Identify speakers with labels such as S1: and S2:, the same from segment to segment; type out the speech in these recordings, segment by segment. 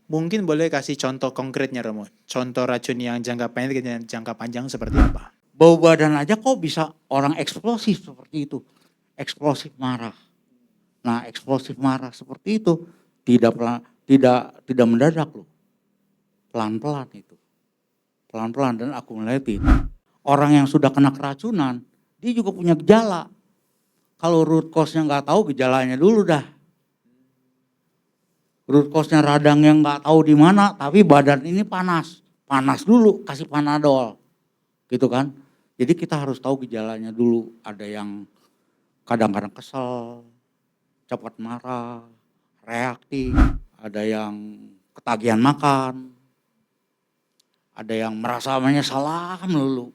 S1: Mungkin boleh kasih contoh konkretnya Romo. Contoh racun yang jangka pendek dan jangka panjang seperti apa?
S2: Bau badan aja kok bisa orang eksplosif seperti itu. Eksplosif marah. Nah, eksplosif marah seperti itu tidak mendadak loh. Pelan-pelan itu. Pelan-pelan dan akumulatif. Orang yang sudah kena keracunan, dia juga punya gejala. Kalau root cause-nya nggak tahu, gejalanya dulu dah. Root cause-nya radang yang nggak tahu di mana, tapi badan ini panas. Panas dulu, kasih panadol. Gitu kan. Jadi kita harus tahu gejalanya dulu. Ada yang kadang-kadang kesel, cepat marah, reaktif, ada yang ketagihan makan, ada yang merasa salah melulu,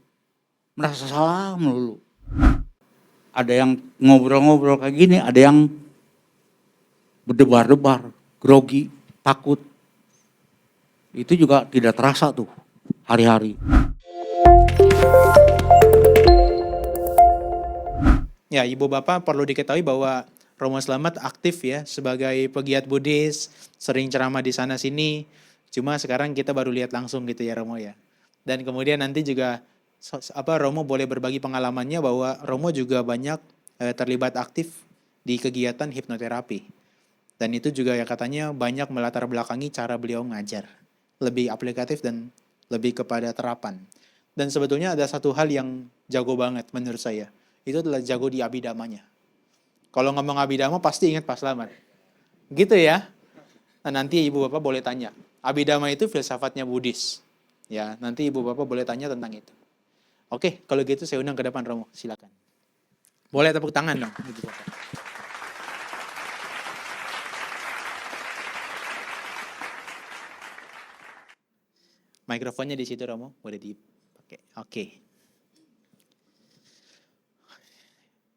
S2: ada yang ngobrol-ngobrol kayak gini, ada yang berdebar-debar, grogi, takut. Itu juga tidak terasa tuh hari-hari.
S1: Ya, Ibu Bapak perlu diketahui bahwa Romo Slamet aktif ya sebagai pegiat Buddhis, sering ceramah di sana sini. Cuma sekarang kita baru lihat langsung gitu ya Romo ya. Dan kemudian nanti juga Romo boleh berbagi pengalamannya bahwa Romo juga banyak terlibat aktif di kegiatan hipnoterapi. Dan itu juga ya katanya banyak melatar belakangi cara beliau ngajar. Lebih aplikatif dan lebih kepada terapan. Dan sebetulnya ada satu hal yang jago banget menurut saya. Itu adalah jago di abidamanya. Kalau ngomong abidama pasti ingat Pak Slamet. Gitu ya. Nah, nanti Ibu Bapak boleh tanya. Abidama itu filsafatnya Buddhis. Ya, nanti Ibu Bapak boleh tanya tentang itu. Oke, kalau gitu saya undang ke depan Romo, silakan. Boleh tepuk tangan dong, Ibu Bapak. Mikrofonnya di situ Romo, boleh dipakai. Oke.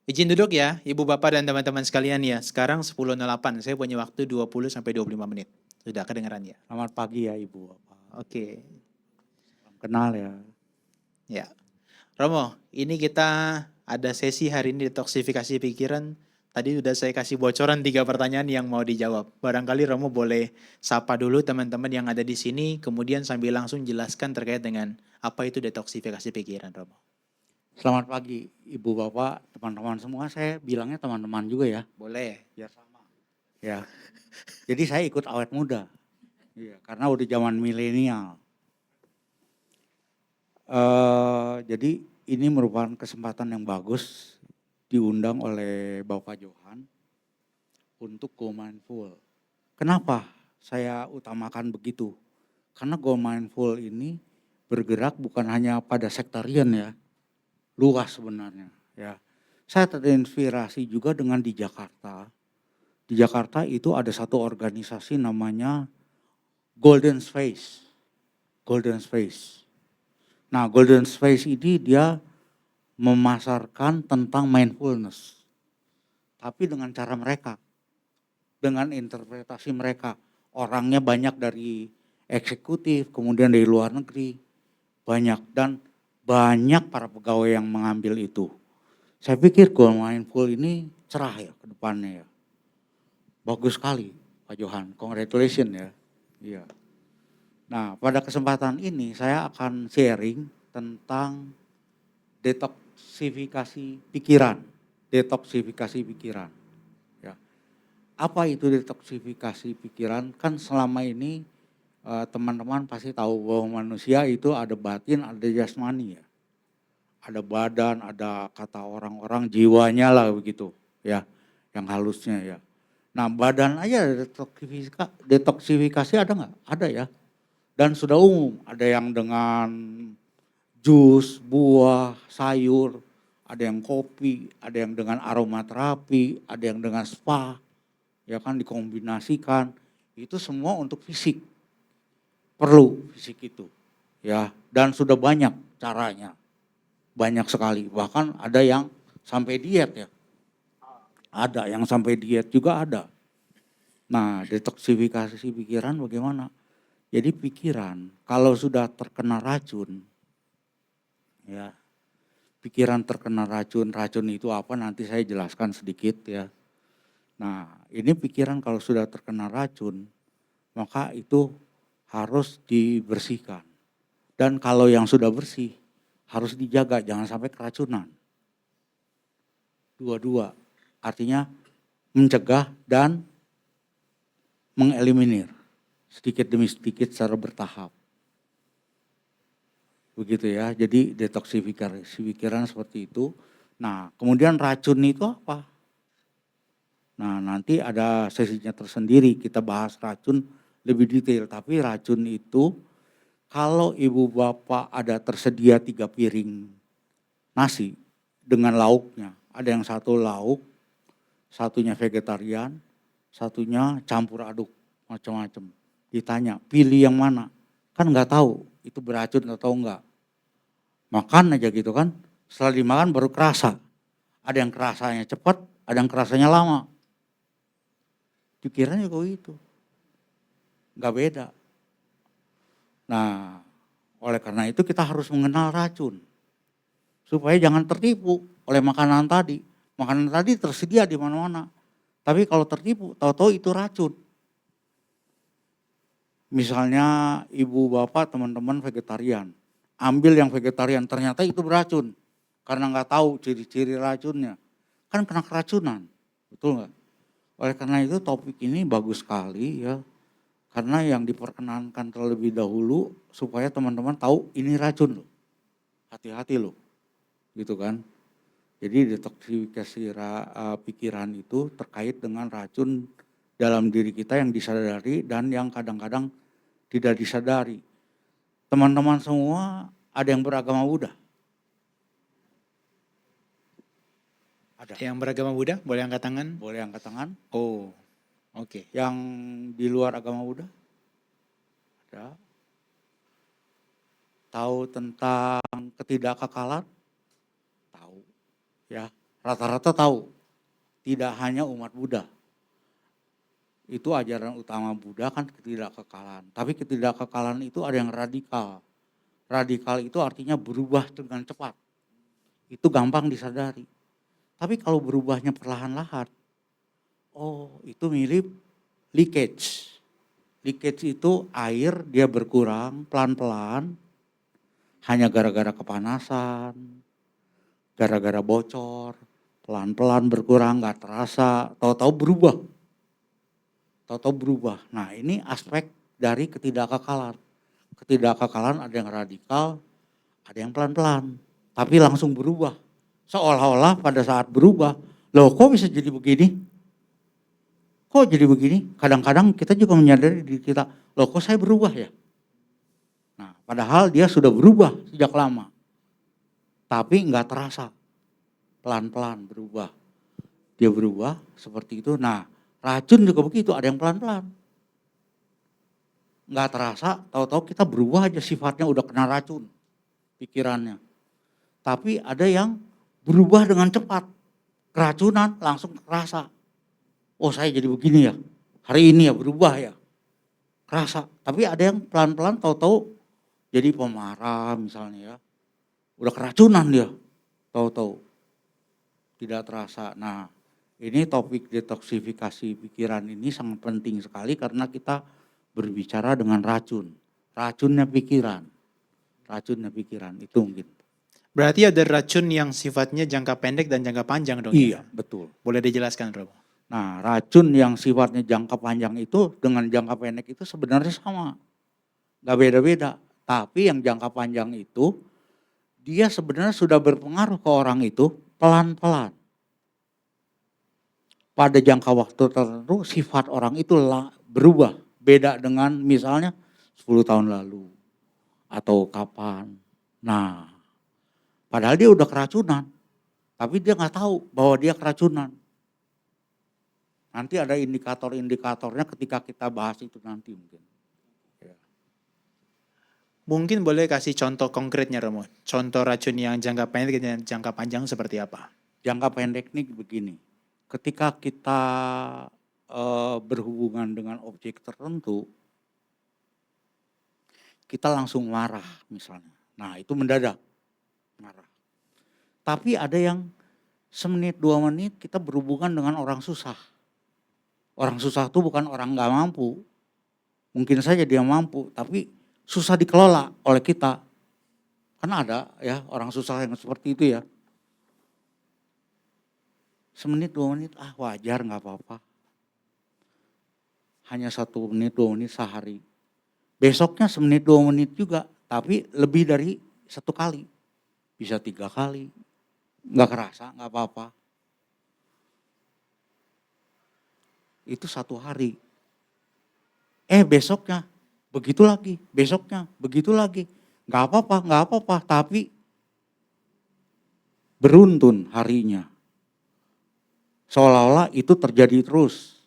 S1: Izin duduk ya, Ibu Bapak dan teman-teman sekalian ya. Sekarang 10.08, saya punya waktu 20 sampai 25 menit. Sudah kedengaran ya?
S2: Selamat pagi ya Ibu Bapak.
S1: Oke.
S2: Kenal ya.
S1: Ya. Romo, ini kita ada sesi hari ini detoksifikasi pikiran. Tadi sudah saya kasih bocoran 3 pertanyaan yang mau dijawab. Barangkali Romo boleh sapa dulu teman-teman yang ada di sini, kemudian sambil langsung jelaskan terkait dengan apa itu detoksifikasi pikiran, Romo.
S2: Selamat pagi Ibu Bapak, teman-teman semua. Saya bilangnya teman-teman juga ya.
S1: Boleh.
S2: Biar sama. Ya. Jadi saya ikut awet muda. Iya, karena udah zaman milenial. Jadi ini merupakan kesempatan yang bagus diundang oleh Bapak Johan untuk Go Mindful. Kenapa saya utamakan begitu? Karena Go Mindful ini bergerak bukan hanya pada sektarian ya, luas sebenarnya ya. Saya terinspirasi juga dengan di Jakarta. Di Jakarta itu ada satu organisasi namanya Golden Space. Golden Space. Nah, Golden Space ini dia memasarkan tentang mindfulness. Tapi dengan cara mereka. Dengan interpretasi mereka. Orangnya banyak dari eksekutif, kemudian dari luar negeri. Banyak dan banyak para pegawai yang mengambil itu. Saya pikir Go Mindful ini cerah ya ke depannya ya. Bagus sekali Pak Johan, congratulations ya. Iya. Nah, pada kesempatan ini saya akan sharing tentang detoksifikasi pikiran. Detoksifikasi pikiran. Ya. Apa itu detoksifikasi pikiran? Kan selama ini teman-teman pasti tahu bahwa manusia itu ada batin, ada jasmani ya. Ada badan, ada kata orang-orang jiwanya lah begitu ya, yang halusnya ya. Nah, badan aja detoksifikasi ada nggak? Ada ya. Dan sudah umum, ada yang dengan jus, buah, sayur, ada yang kopi, ada yang dengan aromaterapi, ada yang dengan spa, ya kan dikombinasikan. Itu semua untuk fisik. Perlu fisik itu, ya. Dan sudah banyak caranya, banyak sekali. Bahkan ada yang sampai diet ya. Ada yang sampai diet juga ada. Nah, detoksifikasi pikiran bagaimana? Jadi pikiran kalau sudah terkena racun, ya, pikiran terkena racun, racun itu apa nanti saya jelaskan sedikit ya. Nah, ini pikiran kalau sudah terkena racun, maka itu harus dibersihkan. Dan kalau yang sudah bersih harus dijaga, jangan sampai keracunan. Dua-dua, artinya mencegah dan mengeliminir sedikit demi sedikit secara bertahap. Begitu ya, jadi detoksifikasi pikiran seperti itu. Nah, kemudian racun itu apa? Nah, nanti ada sesinya tersendiri, kita bahas racun lebih detail. Tapi racun itu kalau ibu bapak ada tersedia 3 piring nasi dengan lauknya. Ada yang satu lauk, satunya vegetarian, satunya campur aduk macam-macam. Ditanya, pilih yang mana? Kan nggak tahu itu beracun atau enggak. Makan aja gitu kan, setelah dimakan baru kerasa. Ada yang kerasanya cepat, ada yang kerasanya lama. Pikirannya kok itu, nggak beda. Nah, oleh karena itu kita harus mengenal racun. Supaya jangan tertipu oleh makanan tadi. Makanan tadi tersedia di mana-mana. Tapi kalau tertipu, tahu-tahu itu racun. Misalnya ibu bapak teman-teman vegetarian. Ambil yang vegetarian, ternyata itu beracun. Karena nggak tahu ciri-ciri racunnya. Kan kena keracunan, betul nggak? Oleh karena itu topik ini bagus sekali ya. Karena yang diperkenankan terlebih dahulu supaya teman-teman tahu ini racun loh. Hati-hati loh, gitu kan. Jadi detoksifikasi pikiran itu terkait dengan racun dalam diri kita yang disadari dan yang kadang-kadang tidak disadari. Teman-teman semua ada yang beragama Buddha? Ada.
S1: Yang beragama Buddha boleh angkat tangan?
S2: Boleh angkat tangan.
S1: Oh, oke.
S2: Yang di luar agama Buddha? Ada. Tahu tentang ketidakkekalan? Tahu. Ya, rata-rata tahu. Tidak hanya umat Buddha. Itu ajaran utama Buddha kan ketidakkekalan. Tapi ketidakkekalan itu ada yang radikal. Radikal itu artinya berubah dengan cepat. Itu gampang disadari. Tapi kalau berubahnya perlahan-lahan, oh itu mirip leakage. Leakage itu air dia berkurang pelan-pelan hanya gara-gara kepanasan, gara-gara bocor, pelan-pelan berkurang gak terasa, tahu-tahu berubah. Tahu-tahu berubah. Nah ini aspek dari ketidakkekalan. Ketidakkekalan ada yang radikal, ada yang pelan-pelan. Tapi langsung berubah. Seolah-olah pada saat berubah, loh kok bisa jadi begini? Kok jadi begini? Kadang-kadang kita juga menyadari diri kita, loh kok saya berubah ya? Nah padahal dia sudah berubah sejak lama. Tapi nggak terasa. Pelan-pelan berubah. Dia berubah seperti itu. Nah racun juga begitu, ada yang pelan-pelan. Nggak terasa, tahu-tahu kita berubah aja sifatnya udah kena racun. Pikirannya. Tapi ada yang berubah dengan cepat. Keracunan langsung kerasa. Oh saya jadi begini ya, hari ini ya berubah ya. Kerasa, tapi ada yang pelan-pelan tahu-tahu jadi pemarah misalnya ya. Udah keracunan dia, tahu-tahu. Tidak terasa. Nah ini topik detoksifikasi pikiran ini sangat penting sekali karena kita berbicara dengan racun. Racunnya pikiran. Racunnya pikiran itu mungkin.
S1: Berarti ada racun yang sifatnya jangka pendek dan jangka panjang dong
S2: Iya,
S1: ya?
S2: betul.
S1: Boleh dijelaskan Romo?
S2: Nah racun yang sifatnya jangka panjang itu dengan jangka pendek itu sebenarnya sama. Gak beda-beda. Tapi yang jangka panjang itu dia sebenarnya sudah berpengaruh ke orang itu pelan-pelan. Pada jangka waktu tertentu sifat orang itu berubah. Beda dengan misalnya 10 tahun lalu. Atau kapan. Nah padahal dia udah keracunan. Tapi dia gak tahu bahwa dia keracunan. Nanti ada indikator-indikatornya ketika kita bahas itu nanti mungkin.
S1: Mungkin boleh kasih contoh konkretnya Romo. Contoh racun yang jangka pendek dan jangka panjang seperti apa?
S2: Jangka pendek nih begini. Ketika kita berhubungan dengan objek tertentu, kita langsung marah misalnya. Nah itu mendadak marah. Tapi ada yang semenit 2 menit kita berhubungan dengan orang susah. Orang susah itu bukan orang gak mampu. Mungkin saja dia mampu, tapi susah dikelola oleh kita. Kan ada ya orang susah yang seperti itu ya. Semenit 2 menit wajar nggak apa-apa. Hanya 1 menit 2 menit sehari. Besoknya semenit 2 menit juga, tapi lebih dari 1 kali. Bisa 3 kali, nggak kerasa, nggak apa-apa. Itu 1 hari. Besoknya begitu lagi, besoknya begitu lagi. Nggak apa-apa, tapi beruntun harinya. Seolah-olah itu terjadi terus.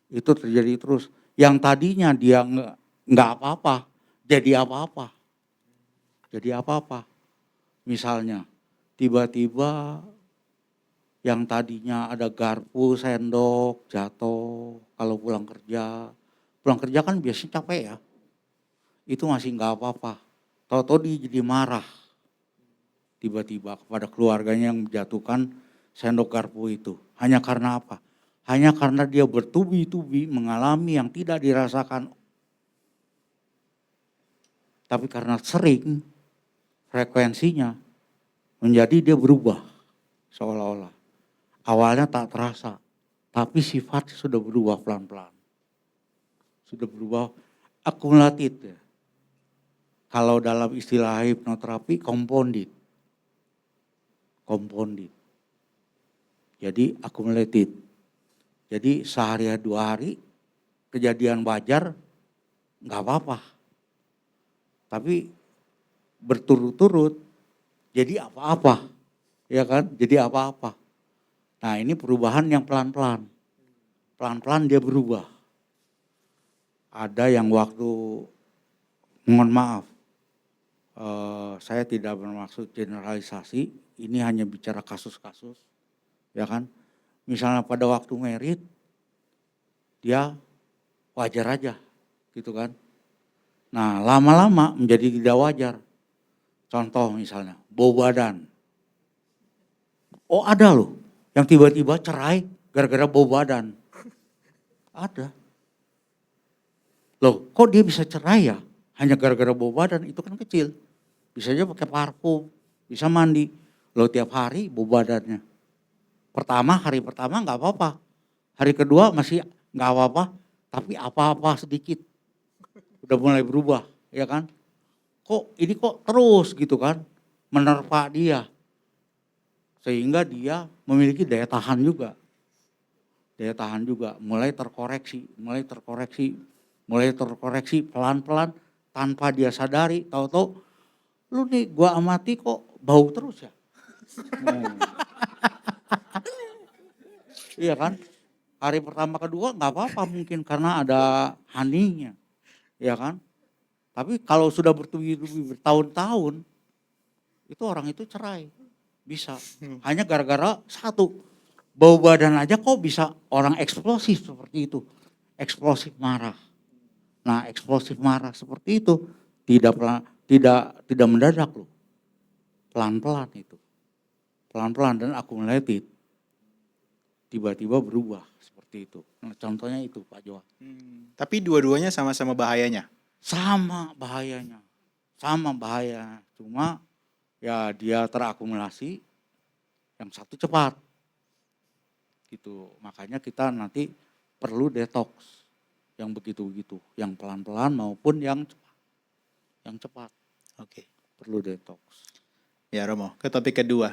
S2: Itu terjadi terus. Yang tadinya dia nggak apa-apa, jadi apa-apa. Jadi apa-apa. Misalnya, tiba-tiba yang tadinya ada garpu, sendok, jatuh kalau pulang kerja. Pulang kerja kan biasanya capek ya. Itu masih nggak apa-apa. Tahu-tahu dia jadi marah. Tiba-tiba kepada keluarganya yang menjatuhkan sendok garpu itu. Hanya karena apa? Hanya karena dia bertubi-tubi mengalami yang tidak dirasakan. Tapi karena sering, frekuensinya menjadi dia berubah seolah-olah. Awalnya tak terasa, tapi sifatnya sudah berubah pelan-pelan. Sudah berubah akumulatif ya. Kalau dalam istilah hipnoterapi compounded. Compounded. Jadi akumulatif. Jadi sehari 2 hari kejadian wajar nggak apa-apa. Tapi berturut-turut jadi apa-apa. Ya kan? Jadi apa-apa. Nah ini perubahan yang pelan-pelan. Pelan-pelan dia berubah. Ada yang waktu, mohon maaf, saya tidak bermaksud generalisasi, ini hanya bicara kasus-kasus, ya kan. Misalnya pada waktu merit, dia wajar aja, gitu kan. Nah lama-lama menjadi tidak wajar. Contoh misalnya, bau badan. Oh ada loh, yang tiba-tiba cerai gara-gara bau badan. Ada. Loh kok dia bisa cerai ya? Hanya gara-gara bau badan, itu kan kecil. Bisa aja pakai parfum, bisa mandi. Loh tiap hari bau badannya. Hari pertama nggak apa-apa. Hari kedua masih nggak apa-apa, tapi apa-apa sedikit. Udah mulai berubah, ya kan? Ini kok terus gitu kan, menerpa dia. Sehingga dia memiliki daya tahan juga. Daya tahan juga, mulai terkoreksi pelan-pelan tanpa dia sadari, tahu-tahu lu nih gua amati kok bau terus ya. Iya kan? Hari pertama kedua nggak apa-apa mungkin karena ada honey-nya, ya kan? Tapi kalau sudah bertubi-tubi bertahun-tahun, itu orang itu cerai, bisa. Hanya gara-gara satu, bau badan aja kok bisa orang eksplosif seperti itu, eksplosif marah. Nah eksplosif marah seperti itu tidak mendadak loh, pelan-pelan itu, pelan-pelan dan akumulatif, tiba-tiba berubah seperti itu. Nah, contohnya itu Pak Johan.
S1: Tapi dua-duanya sama-sama bahayanya.
S2: Sama bahayanya, cuma ya dia terakumulasi, yang satu cepat, gitu. Makanya kita nanti perlu detox, yang begitu-begitu, yang pelan-pelan maupun yang cepat.
S1: Oke.
S2: Perlu detox.
S1: Ya Romo, ke topik kedua.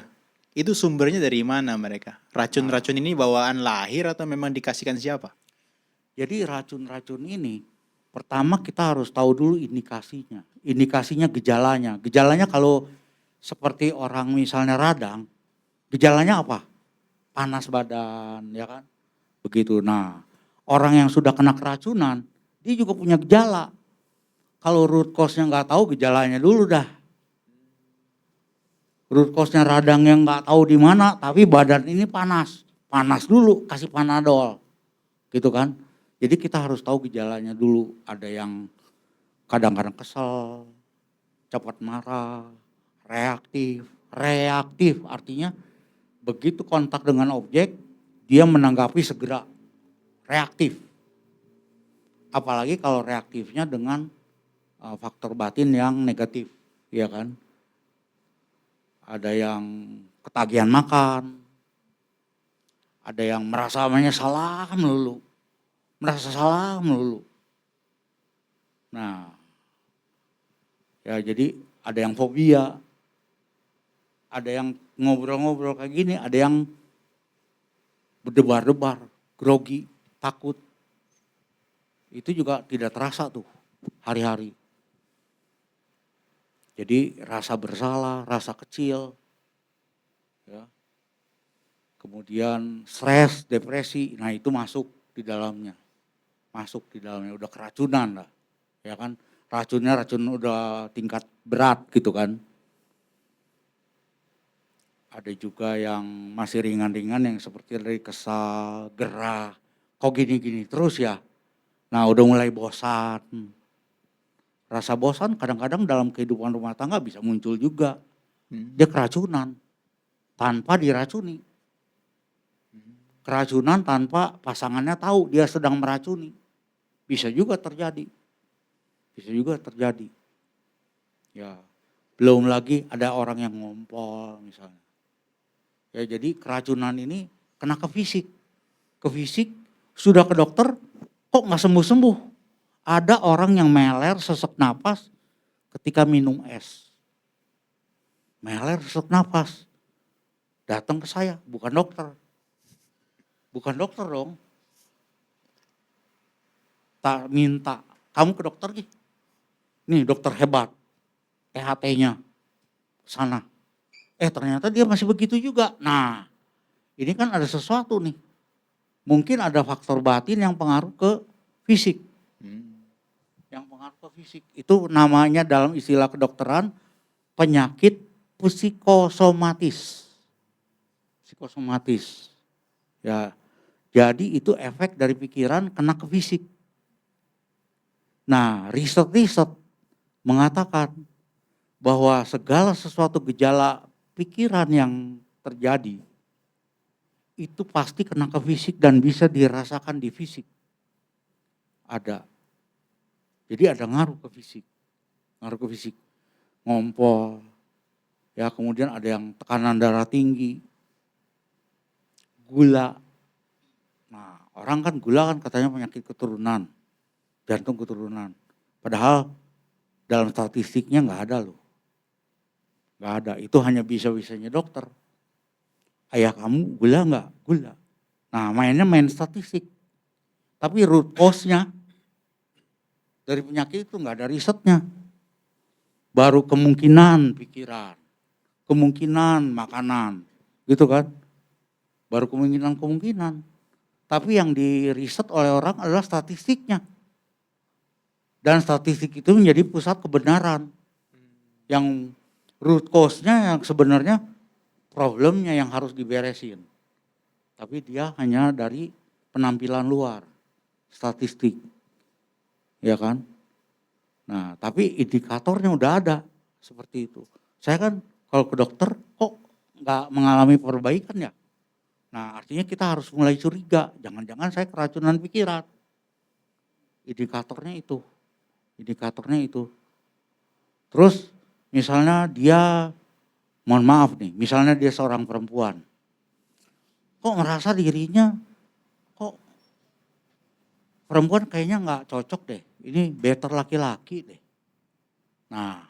S1: Itu sumbernya dari mana mereka? Racun-racun ini bawaan lahir atau memang dikasihkan siapa?
S2: Jadi racun-racun ini, pertama kita harus tahu dulu indikasinya. Indikasinya gejalanya. Gejalanya kalau seperti orang misalnya radang, gejalanya apa? Panas badan, ya kan? Begitu. Nah, orang yang sudah kena keracunan, dia juga punya gejala. Kalau root cause-nya nggak tahu, gejalanya dulu dah. Root cause-nya radang yang nggak tahu di mana, tapi badan ini panas. Panas dulu, kasih panadol. Gitu kan? Jadi kita harus tahu gejalanya dulu. Ada yang kadang-kadang kesel, cepat marah, reaktif. Reaktif artinya begitu kontak dengan objek, dia menanggapi segera. Reaktif. Apalagi kalau reaktifnya dengan faktor batin yang negatif, ya kan? Ada yang ketagihan makan, ada yang merasa salah melulu, merasa salah melulu. Nah, ya jadi ada yang fobia, ada yang ngobrol-ngobrol kayak gini, ada yang berdebar-debar, grogi, takut. Itu juga tidak terasa tuh hari-hari. Jadi rasa bersalah, rasa kecil, ya. Kemudian stres, depresi, nah itu masuk di dalamnya. Masuk di dalamnya, udah keracunan lah. Ya kan, racunnya racun udah tingkat berat gitu kan. Ada juga yang masih ringan-ringan yang seperti dari kesal, gerah, kok gini-gini terus ya. Nah udah mulai bosan. Rasa bosan kadang-kadang dalam kehidupan rumah tangga bisa muncul juga. Dia keracunan tanpa diracuni. Keracunan tanpa pasangannya tahu dia sedang meracuni. Bisa juga terjadi. Bisa juga terjadi. Ya, belum lagi ada orang yang ngompol misalnya. Ya jadi keracunan ini kena ke fisik. Ke fisik, sudah ke dokter kok nggak sembuh-sembuh. Ada orang yang meler sesak napas ketika minum es. Meler sesak napas. Datang ke saya, bukan dokter. Bukan dokter dong. Tak minta, kamu ke dokter gih. Nih dokter hebat. THT-nya sana. Ternyata dia masih begitu juga. Nah, ini kan ada sesuatu nih. Mungkin ada faktor batin yang pengaruh ke fisik. Yang pengaruh ke fisik. Itu namanya dalam istilah kedokteran penyakit psikosomatis. Psikosomatis. Ya, jadi itu efek dari pikiran kena ke fisik. Nah, riset-riset mengatakan bahwa segala sesuatu gejala pikiran yang terjadi itu pasti kena ke fisik dan bisa dirasakan di fisik. Ada. Jadi ada ngaruh ke fisik. Ngaruh ke fisik. Ngompol. Ya, kemudian ada yang tekanan darah tinggi. Gula. Nah, orang kan gula kan katanya penyakit keturunan. Jantung keturunan. Padahal dalam statistiknya nggak ada loh. Nggak ada. Itu hanya bisa-bisanya dokter. Ayah kamu gula nggak? Gula. Nah, mainnya main statistik. Tapi root cause-nya dari penyakit itu nggak ada risetnya. Baru kemungkinan pikiran, kemungkinan makanan, gitu kan. Baru kemungkinan. Tapi yang diriset oleh orang adalah statistiknya. Dan statistik itu menjadi pusat kebenaran. Yang root cause-nya yang sebenarnya problemnya yang harus diberesin. Tapi dia hanya dari penampilan luar, statistik. Ya kan? Nah, tapi indikatornya udah ada seperti itu. Saya kan kalau ke dokter kok nggak mengalami perbaikan ya? Nah, artinya kita harus mulai curiga, jangan-jangan saya keracunan pikiran. Indikatornya itu. Indikatornya itu. Terus misalnya dia, mohon maaf nih, misalnya dia seorang perempuan. Kok merasa dirinya, kok perempuan kayaknya nggak cocok deh, ini better laki-laki deh. Nah,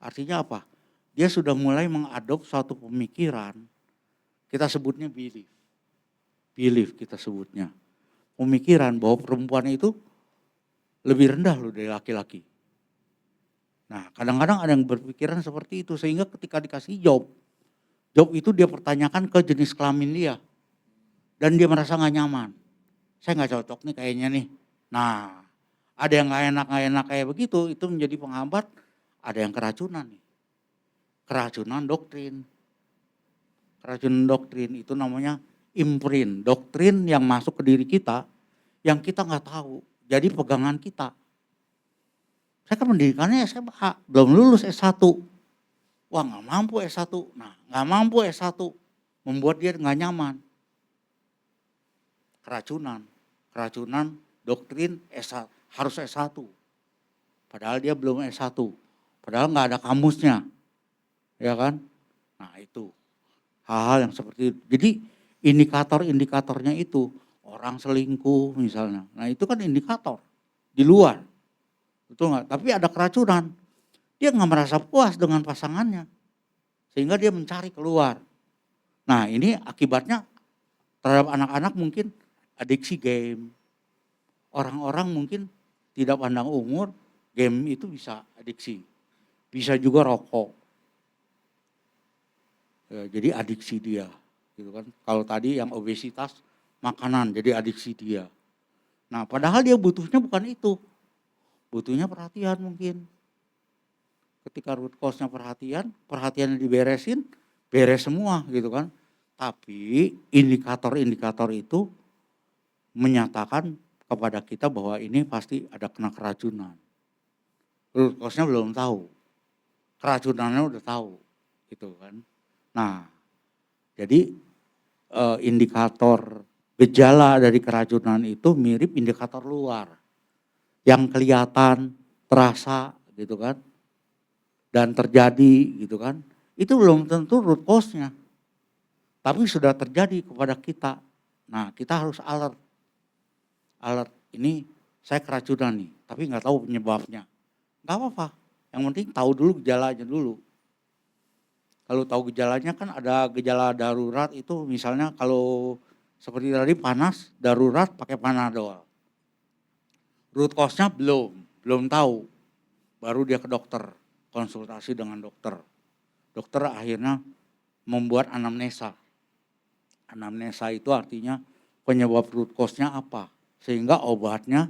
S2: artinya apa? Dia sudah mulai mengadop suatu pemikiran, kita sebutnya belief. Belief kita sebutnya. Pemikiran bahwa perempuan itu lebih rendah loh dari laki-laki. Nah, kadang-kadang ada yang berpikiran seperti itu sehingga ketika dikasih job itu dia pertanyakan ke jenis kelamin dia dan dia merasa nggak nyaman. Saya nggak cocok nih kayaknya nih. Nah, ada yang nggak enak kayak begitu, itu menjadi penghambat. Ada yang keracunan nih, keracunan doktrin. Keracunan doktrin itu namanya imprint, doktrin yang masuk ke diri kita yang kita nggak tahu. Jadi pegangan kita. Saya kan pendidikannya SMA, belum lulus S1. Wah nggak mampu S1. Nah nggak mampu S1 membuat dia nggak nyaman. Keracunan doktrin harus S1. Padahal dia belum S1. Padahal nggak ada kamusnya. Ya kan? Nah itu hal-hal yang seperti itu. Jadi indikator-indikatornya itu orang selingkuh misalnya. Nah itu kan indikator di luar. Betul nggak? Tapi ada keracunan. Dia nggak merasa puas dengan pasangannya. Sehingga dia mencari keluar. Nah ini akibatnya terhadap anak-anak mungkin adiksi game. Orang-orang mungkin tidak pandang umur, game itu bisa adiksi. Bisa juga rokok. Ya, jadi adiksi dia. Gitu kan. Kalau tadi yang obesitas, makanan jadi adiksi dia. Nah padahal dia butuhnya bukan itu. Butuhnya perhatian mungkin. Ketika root cause-nya perhatiannya diberesin, beres semua gitu kan. Tapi indikator-indikator itu menyatakan kepada kita bahwa ini pasti ada kena keracunan. Root cause-nya belum tahu. Keracunannya udah tahu gitu kan. Nah, jadi indikator gejala dari keracunan itu mirip indikator luar. Yang kelihatan, terasa gitu kan. Dan terjadi gitu kan. Itu belum tentu root cause-nya. Tapi sudah terjadi kepada kita. Nah, kita harus alert. Alert, ini saya keracunan nih, tapi nggak tahu penyebabnya. Nggak apa-apa, yang penting tahu dulu gejalanya dulu. Kalau tahu gejalanya kan ada gejala darurat itu misalnya kalau seperti tadi panas, darurat pakai Panadol. Root cause-nya belum tahu. Baru dia ke dokter, konsultasi dengan dokter. Dokter akhirnya membuat anamnesa. Anamnesa itu artinya penyebab root cause-nya apa. Sehingga obatnya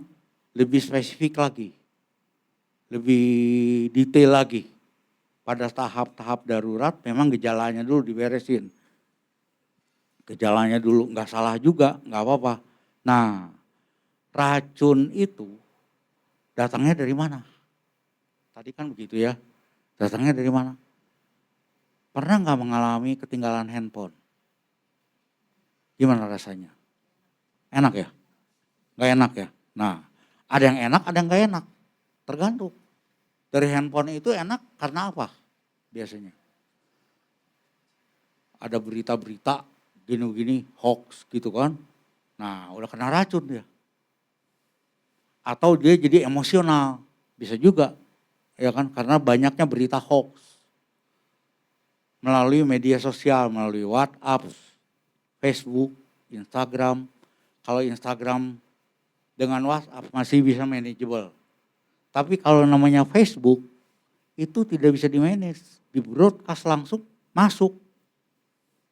S2: lebih spesifik lagi. Lebih detail lagi. Pada tahap-tahap darurat memang gejalanya dulu diberesin. Gejalanya dulu nggak salah juga, nggak apa-apa. Nah, racun itu datangnya dari mana? Tadi kan begitu ya, datangnya dari mana? Pernah nggak mengalami ketinggalan handphone? Gimana rasanya? Enak ya? Nggak enak ya? Nah, ada yang enak, ada yang nggak enak. Tergantung. Dari handphone itu enak karena apa biasanya? Ada berita-berita gini-gini, hoax gitu kan. Nah, udah kena racun dia. Atau dia jadi emosional, bisa juga. Ya kan, karena banyaknya berita hoax. Melalui media sosial, melalui WhatsApp, Facebook, Instagram. Kalau Instagram dengan WhatsApp masih bisa manageable. Tapi kalau namanya Facebook, itu tidak bisa di-manage. Di broadcast langsung masuk.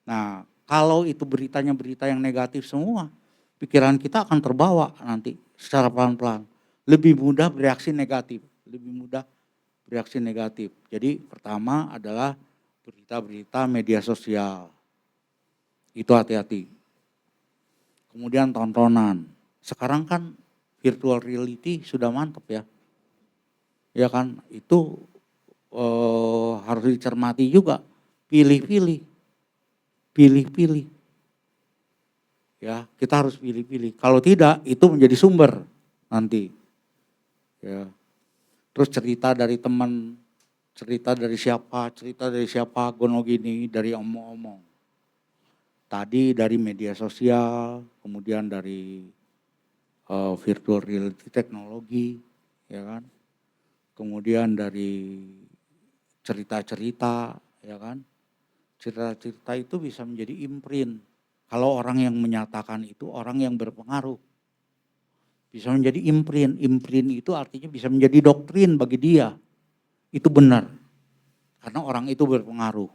S2: Nah, kalau itu beritanya berita yang negatif semua, pikiran kita akan terbawa nanti secara pelan-pelan. Lebih mudah bereaksi negatif. Lebih mudah bereaksi negatif. Jadi pertama adalah berita-berita media sosial. Itu hati-hati. Kemudian tontonan. Sekarang kan virtual reality sudah mantap ya. Ya kan, itu harus dicermati juga. Pilih-pilih. Ya, kita harus pilih-pilih. Kalau tidak, itu menjadi sumber nanti. Ya. Terus cerita dari teman, cerita dari siapa, gono gini, dari omong-omong. Tadi dari media sosial, kemudian dari virtual reality teknologi, ya kan. Kemudian dari cerita-cerita, ya kan. Cerita-cerita itu bisa menjadi imprint. Kalau orang yang menyatakan itu orang yang berpengaruh. Bisa menjadi imprint. Imprint itu artinya bisa menjadi doktrin bagi dia. Itu benar. Karena orang itu berpengaruh.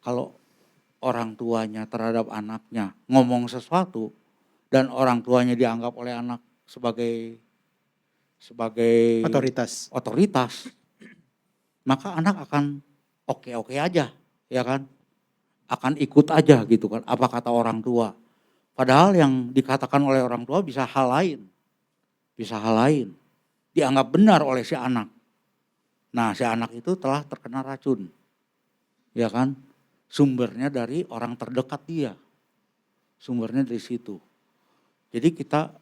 S2: Kalau orang tuanya terhadap anaknya ngomong sesuatu dan orang tuanya dianggap oleh anak sebagai otoritas, maka anak akan oke-oke aja, ya kan? Akan ikut aja gitu kan, apa kata orang tua. Padahal yang dikatakan oleh orang tua bisa hal lain. Dianggap benar oleh si anak. Nah, si anak itu telah terkena racun. Ya kan? Sumbernya dari orang terdekat dia. Sumbernya dari situ. Jadi kita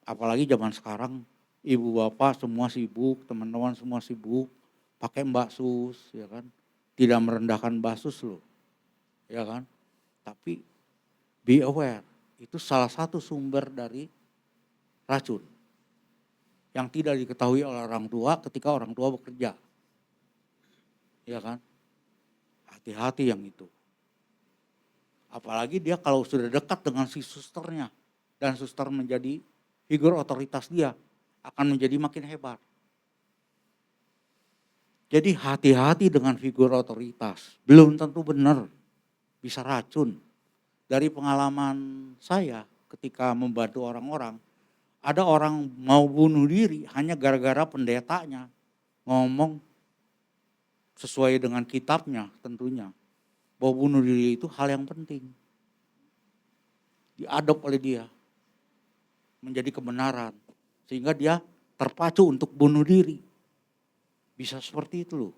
S2: apalagi zaman sekarang ibu bapak semua sibuk, teman-teman semua sibuk, pakai Mbak Sus ya kan. Tidak merendahkan Mbak Sus loh, ya kan. Tapi be aware, itu salah satu sumber dari racun yang tidak diketahui oleh orang tua ketika orang tua bekerja. Ya kan? Hati-hati yang itu. Apalagi dia kalau sudah dekat dengan si susternya dan suster menjadi figur otoritas dia, akan menjadi makin hebat. Jadi hati-hati dengan figur otoritas, belum tentu benar, bisa racun. Dari pengalaman saya ketika membantu orang-orang, ada orang mau bunuh diri hanya gara-gara pendetanya ngomong sesuai dengan kitabnya tentunya, bahwa bunuh diri itu hal yang penting. Diadop oleh dia menjadi kebenaran, sehingga dia terpacu untuk bunuh diri. Bisa seperti itu loh.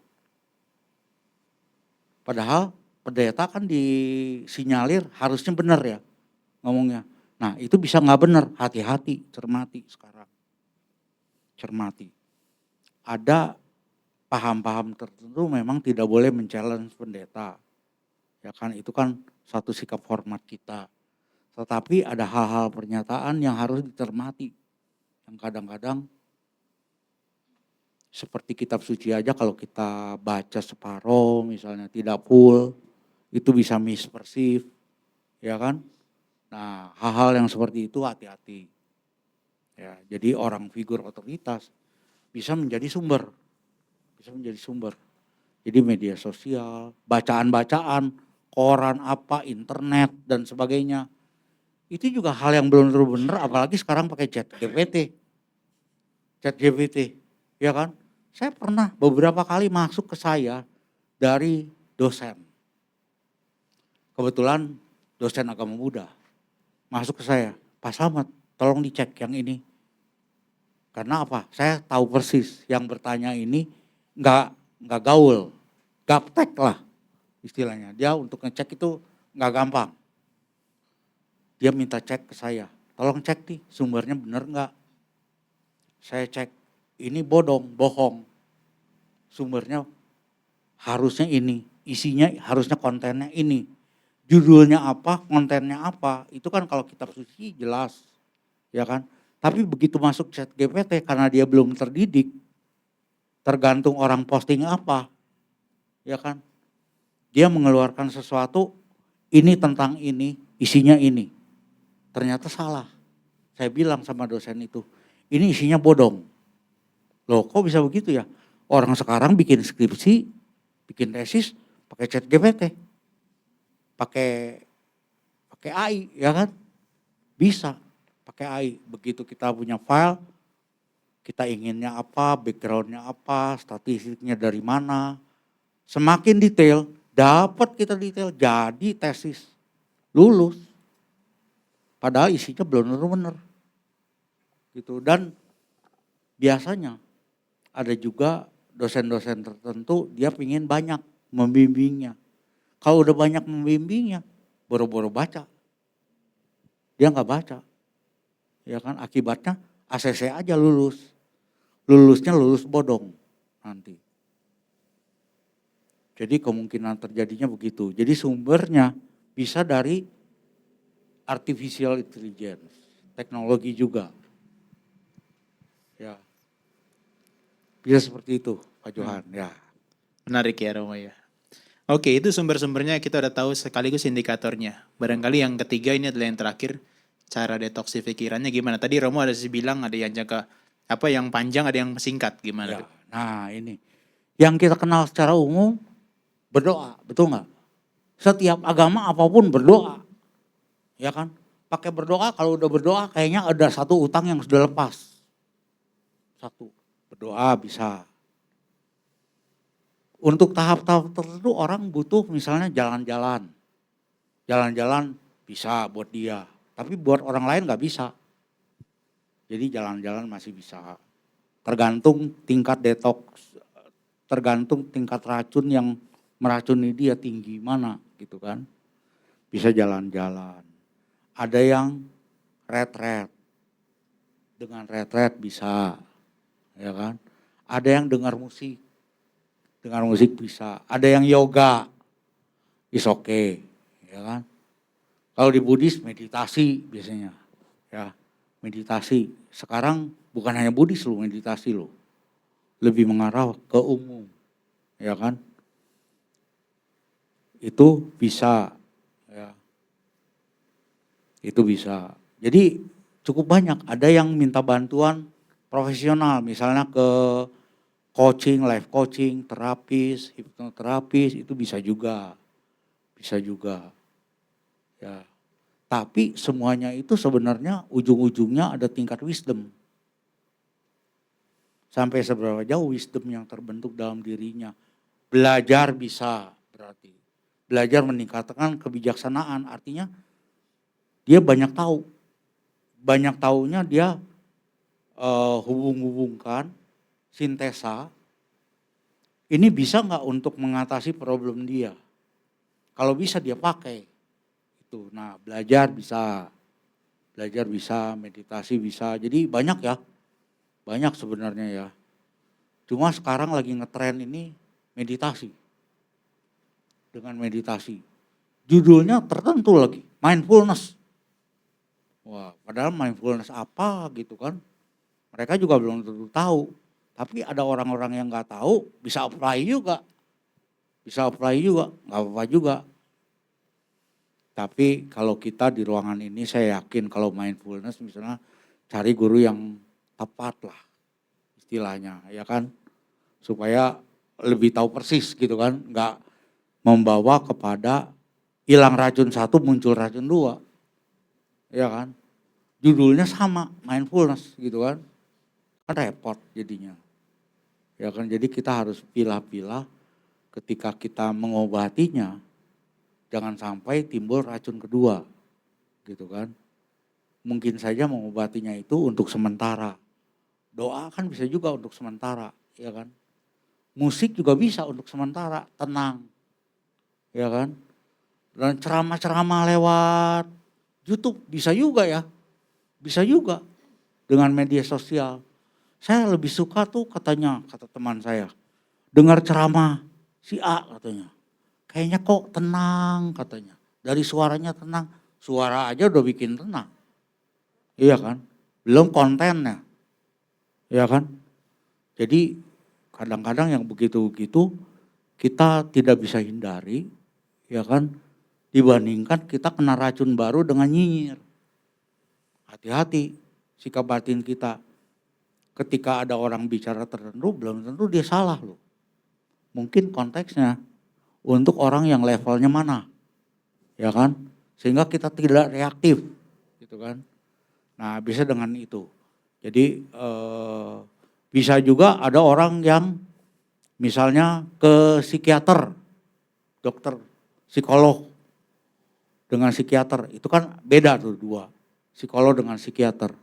S2: Padahal pendeta kan disinyalir harusnya benar ya ngomongnya. Nah itu bisa nggak benar, hati-hati, cermati sekarang. Cermati. Ada paham-paham tertentu memang tidak boleh men-challenge pendeta. Ya kan, itu kan satu sikap hormat kita. Tetapi ada hal-hal pernyataan yang harus dicermati. Yang kadang-kadang seperti kitab suci aja kalau kita baca separoh misalnya tidak full, itu bisa mispersif, ya kan. Nah hal-hal yang seperti itu hati-hati. Ya, jadi orang figur otoritas bisa menjadi sumber. Jadi media sosial, bacaan-bacaan, koran apa, internet dan sebagainya. Itu juga hal yang belum tentu benar, apalagi sekarang pakai chat GPT, ya kan. Saya pernah beberapa kali masuk ke saya dari dosen. Kebetulan dosen agama Buddha masuk ke saya, Pak Slamet tolong dicek yang ini. Karena apa? Saya tahu persis yang bertanya ini nggak gaul, gaptek lah istilahnya. Dia untuk ngecek itu nggak gampang. Dia minta cek ke saya, tolong cek nih sumbernya benar nggak. Saya cek, ini bohong. Sumbernya harusnya ini, isinya harusnya kontennya ini. Judulnya apa, kontennya apa, itu kan kalau kitab suci jelas, ya kan. Tapi begitu masuk chat GPT karena dia belum terdidik, tergantung orang posting apa, ya kan. Dia mengeluarkan sesuatu, ini tentang ini, isinya ini. Ternyata salah. Saya bilang sama dosen itu, ini isinya bodong. Loh kok bisa begitu ya? Orang sekarang bikin skripsi, bikin tesis, pakai chat GPT. Pakai AI, ya kan? Bisa pakai AI. Begitu kita punya file, kita inginnya apa, backgroundnya apa, statistiknya dari mana. Semakin detail, dapat kita detail, jadi tesis. Lulus. Padahal isinya belum tentu benar. Gitu. Dan biasanya ada juga dosen-dosen tertentu dia pingin banyak membimbingnya. Kalau udah banyak membimbingnya, boro-boro baca. Dia nggak baca. Ya kan, akibatnya ACC aja lulus. Lulusnya lulus bodong nanti. Jadi kemungkinan terjadinya begitu. Jadi sumbernya bisa dari artificial intelligence, teknologi juga. Ya. Bisa seperti itu, Pak Johan. Ya.
S1: Menarik ya Romo ya. Oke, itu sumber-sumbernya kita udah tahu sekaligus indikatornya. Barangkali yang ketiga ini adalah yang terakhir, cara detoksi pikirannya gimana. Tadi Romo ada sih bilang ada yang jangka apa yang panjang, ada yang singkat gimana
S2: Ya.
S1: tuh?
S2: Nah ini, yang kita kenal secara umum berdoa, betul nggak? Setiap agama apapun berdoa, ya kan? Pakai berdoa, kalau udah berdoa kayaknya ada satu utang yang sudah lepas. Satu, berdoa bisa. Untuk tahap-tahap tertentu orang butuh misalnya jalan-jalan. Jalan-jalan bisa buat dia, tapi buat orang lain nggak bisa. Jadi jalan-jalan masih bisa. Tergantung tingkat detox, tergantung tingkat racun yang meracuni dia tinggi mana gitu kan. Bisa jalan-jalan. Ada yang retret, dengan retret bisa, ya kan. Ada yang dengar musik bisa. Ada yang yoga, is okay, ya kan. Kalau di Buddhis meditasi biasanya, ya meditasi. Sekarang bukan hanya Buddhis loh meditasi loh, lebih mengarah ke umum, ya kan. Itu bisa, ya. Itu bisa. Jadi cukup banyak. Ada yang minta bantuan profesional, misalnya ke coaching, life coaching, terapis, hipnoterapis, itu bisa juga. Bisa juga. Ya. Tapi semuanya itu sebenarnya ujung-ujungnya ada tingkat wisdom. Sampai seberapa jauh wisdom yang terbentuk dalam dirinya. Belajar bisa berarti. Belajar meningkatkan kebijaksanaan, artinya dia banyak tahu. Banyak taunya dia hubung-hubungkan, sintesa, ini bisa nggak untuk mengatasi problem dia? Kalau bisa dia pakai. Itu. Nah, belajar bisa, meditasi bisa. Jadi banyak ya, banyak sebenarnya ya. Cuma sekarang lagi ngetren ini meditasi. Dengan meditasi. Judulnya tertentu lagi, mindfulness. Wah, padahal mindfulness apa gitu kan. Mereka juga belum tentu tahu. Tapi ada orang-orang yang nggak tahu bisa apply juga. Bisa apply juga, nggak apa-apa juga. Tapi kalau kita di ruangan ini saya yakin kalau mindfulness misalnya cari guru yang tepat lah istilahnya ya kan. Supaya lebih tahu persis gitu kan. Nggak membawa kepada hilang racun satu muncul racun dua. Ya kan. Judulnya sama mindfulness gitu kan. Kan repot jadinya. Ya kan, jadi kita harus pilah-pilah ketika kita mengobatinya, jangan sampai timbul racun kedua, gitu kan. Mungkin saja mengobatinya itu untuk sementara. Doa kan bisa juga untuk sementara, ya kan. Musik juga bisa untuk sementara, tenang, ya kan. Dan ceramah-ceramah lewat YouTube bisa juga ya, bisa juga dengan media sosial. Saya lebih suka tuh katanya, kata teman saya, dengar ceramah si A katanya. Kayaknya kok tenang katanya. Dari suaranya tenang. Suara aja udah bikin tenang. Iya kan? Belum kontennya. Iya kan? Jadi kadang-kadang yang begitu-begitu kita tidak bisa hindari. Ya kan? Dibandingkan kita kena racun baru dengan nyinyir. Hati-hati sikap batin kita. Ketika ada orang bicara tertentu belum tentu dia salah loh. Mungkin konteksnya untuk orang yang levelnya mana, ya kan? Sehingga kita tidak reaktif, gitu kan? Nah bisa dengan itu. Jadi bisa juga ada orang yang misalnya ke psikiater, dokter, psikolog dengan psikiater itu kan beda tuh dua, psikolog dengan psikiater.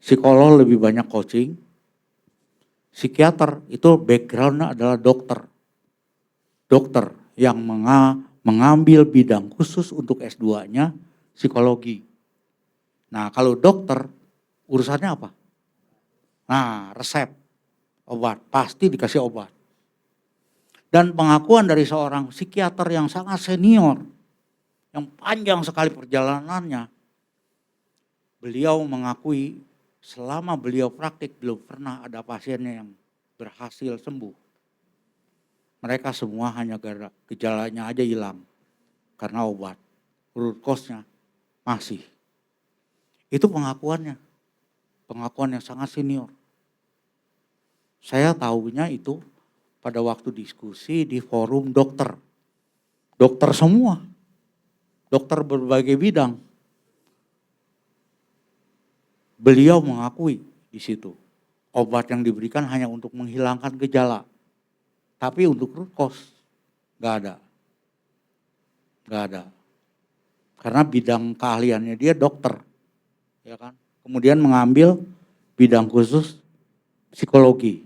S2: Psikolog lebih banyak coaching, psikiater itu backgroundnya adalah dokter. Dokter yang mengambil bidang khusus untuk S2-nya psikologi. Nah kalau dokter urusannya apa? Nah resep, obat, pasti dikasih obat. Dan pengakuan dari seorang psikiater yang sangat senior, yang panjang sekali perjalanannya, beliau mengakui selama beliau praktik belum pernah ada pasiennya yang berhasil sembuh. Mereka semua hanya gejalanya aja hilang karena obat. Root cause-nya masih. Itu pengakuannya. Pengakuan yang sangat senior. Saya tahunya itu pada waktu diskusi di forum dokter. Dokter semua. Dokter berbagai bidang. Beliau mengakui di situ. Obat yang diberikan hanya untuk menghilangkan gejala. Tapi untuk root cause nggak ada. Nggak ada. Karena bidang keahliannya dia dokter. Ya kan? Kemudian mengambil bidang khusus psikologi.